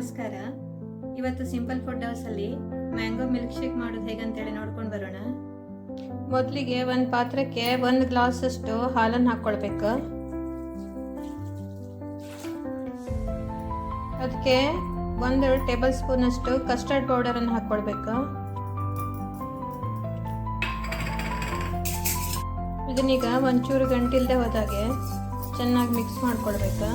ನಮಸ್ಕಾರ. ಇವತ್ತು simple food ಹೌಸಲ್ಲಿ ಮ್ಯಾಂಗೋ ಮಿಲ್ಕ್ ಶೇಕ್ ಮಾಡೋದು ಹೇಗಂತೇಳಿ ನೋಡ್ಕೊಂಡು ಬರೋಣ. ಮೊದಲಿಗೆ ಒಂದು ಪಾತ್ರಕ್ಕೆ 1 ಗ್ಲಾಸಷ್ಟು ಹಾಲನ್ನು ಹಾಕ್ಕೊಳ್ಬೇಕು. ಅದಕ್ಕೆ 1 ಟೇಬಲ್ ಸ್ಪೂನ್ ಅಷ್ಟು ಕಸ್ಟರ್ಡ್ ಪೌಡರನ್ನು ಹಾಕ್ಕೊಳ್ಬೇಕು. ಇದನ್ನೀಗ ಒಂಚೂರು ಗಂಟಿಲ್ದೆ ಹೋದಾಗೆ ಚೆನ್ನಾಗಿ ಮಿಕ್ಸ್ ಮಾಡ್ಕೊಳ್ಬೇಕು.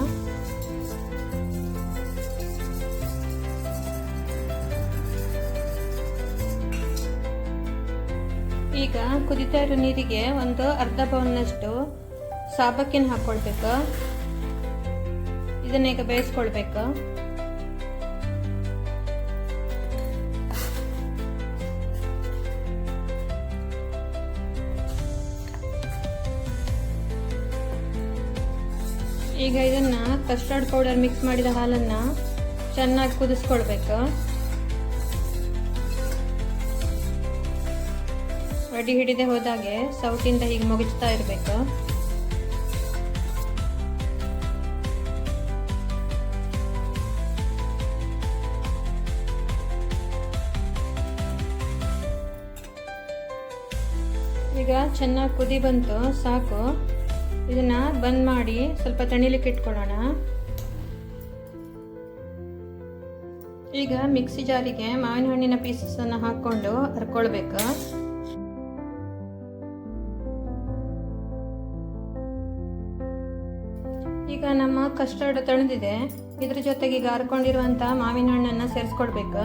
ಈಗ ಕುದಿತಾ ಇರೋ ನೀರಿಗೆ ಒಂದು ಅರ್ಧ ಬೌಲ್ನಷ್ಟು ಸಾಬಕ್ಕಿನ ಹಾಕ್ಕೊಳ್ಬೇಕು. ಇದನ್ನ ಈಗ ಬೇಯಿಸ್ಕೊಳ್ಬೇಕು. ಈಗ ಇದನ್ನ ಕಸ್ಟರ್ಡ್ ಪೌಡರ್ ಮಿಕ್ಸ್ ಮಾಡಿದ ಹಾಲನ್ನ ಚೆನ್ನಾಗಿ ಕುದಿಸ್ಕೊಳ್ಬೇಕು. ಅಡಿ ಹಿಡಿದೆ ಹೋದಾಗೆ ಸೌಟಿಂದ ಹೀಗೆ ಮುಗಿಸ್ತಾ ಇರಬೇಕು. ಈಗ ಚೆನ್ನಾಗಿ ಕುದಿ ಬಂತು, ಸಾಕು. ಇದನ್ನ ಬಂದ್ ಮಾಡಿ ಸ್ವಲ್ಪ ತಣಿಲಿಕ್ಕೆ ಇಟ್ಕೊಳ್ಳೋಣ. ಈಗ ಮಿಕ್ಸಿ ಜಾರಿಗೆ ಮಾವಿನ ಹಣ್ಣಿನ ಪೀಸಸ್ ಅನ್ನ ಹಾಕೊಂಡು ಹರ್ಕೊಳ್ಬೇಕು. ಈಗ ನಮ್ಮ ಕಸ್ಟರ್ಡ್ ತಣಿದಿದೆ. ಇದ್ರ ಜೊತೆಗೆ ಈಗ ಹರ್ಕೊಂಡಿರುವಂತ ಮಾವಿನ ಹಣ್ಣನ್ನ ಸೇರಿಸ್ಕೊಳ್ಬೇಕು.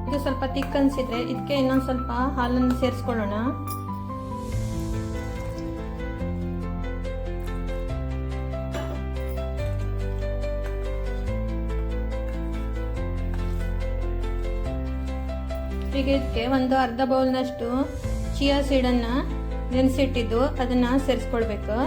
ಇದು ಸ್ವಲ್ಪ ತಿಕ್ ಅನ್ಸಿದ್ರೆ ಇದಕ್ಕೆ ಇನ್ನೊಂದು ಸ್ವಲ್ಪ ಹಾಲನ್ನು ಸೇರಿಸ್ಕೊಳ್ಳೋಣ. ಈಗ ಇದಕ್ಕೆ ಒಂದು ಅರ್ಧ ಬೌಲ್ನಷ್ಟು ಚಿಯಾ ಸೀಡನ್ನು ನೆನೆಸಿಟ್ಟಿದ್ದು ಅದನ್ನ ಸೇರಿಸ್ಕೊಳ್ಬೇಕು.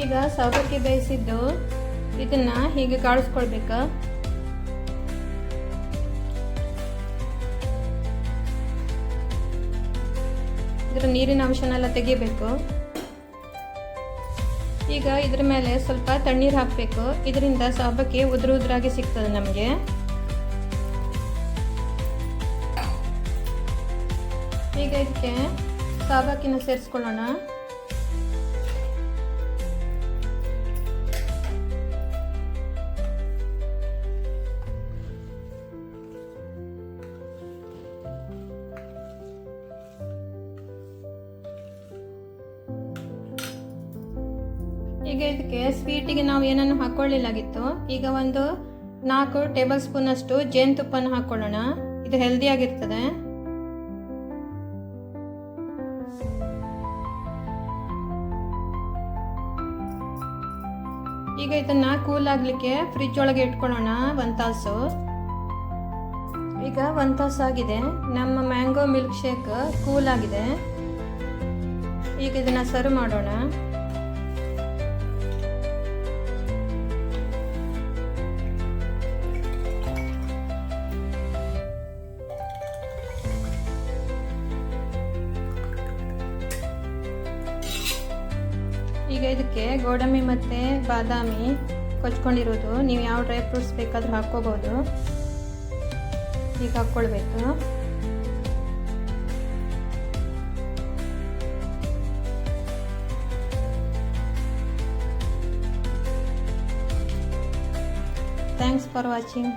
ಈಗ ಸೌತೆಕಾಯಿ ಬೇಯಿಸಿದ್ದು ಇದನ್ನ ಹೀಗೆ ಕಾಳಿಸ್ಕೊಳ್ಬೇಕು. ಇದರ ನೀರಿನ ಅಂಶನೆಲ್ಲ ತೆಗಿಬೇಕು. ಈಗ ಇದ್ರ ಮೇಲೆ ಸ್ವಲ್ಪ ತಣ್ಣೀರು ಹಾಕಬೇಕು. ಇದರಿಂದ ಸಬ್ಬಕ್ಕಿ ಉದುರಾಗಿ ಸಿಗ್ತದೆ ನಮಗೆ. ಈಗ ಇದಕ್ಕೆ ಸಬ್ಬಕ್ಕಿನ ಸೇರಿಸ್ಕೊಳ್ಳೋಣ. ಈಗ ಇದಕ್ಕೆ ಸ್ವೀಟಿಗೆ ನಾವು ಏನನ್ನು ಹಾಕೊಳ್ಳಿಲ್ಲಾಗಿತ್ತು. ಈಗ ಒಂದು 4 ಟೇಬಲ್ ಸ್ಪೂನ್ ಅಷ್ಟು ಜೇನುತುಪ್ಪನ ಹಾಕೊಳ್ಳೋಣ. ಇದು ಹೆಲ್ದಿ ಆಗಿರ್ತದೆ. ಈಗ ಇದನ್ನ ಕೂಲ್ ಆಗ್ಲಿಕ್ಕೆ ಫ್ರಿಜ್ ಒಳಗೆ ಇಟ್ಕೊಳ್ಳೋಣ 1 ತಾಸು. ಈಗ 1 ತಾಸು ಆಗಿದೆ. ನಮ್ಮ ಮ್ಯಾಂಗೋ ಮಿಲ್ಕ್ ಶೇಕ್ ಕೂಲ್ ಆಗಿದೆ. ಈಗ ಇದನ್ನ ಸರ್ವ್ ಮಾಡೋಣ. ಈಗ ಇದಕ್ಕೆ ಗೋಡಂಬಿ ಮತ್ತು ಬಾದಾಮಿ ಕೊಚ್ಕೊಂಡಿರೋದು, ನೀವು ಯಾವ ಡ್ರೈ ಫ್ರೂಟ್ಸ್ ಬೇಕಾದರೂ ಹಾಕ್ಕೋಬೋದು. ಈಗ ಹಾಕ್ಕೊಳ್ಬೇಕು. Thanks for watching.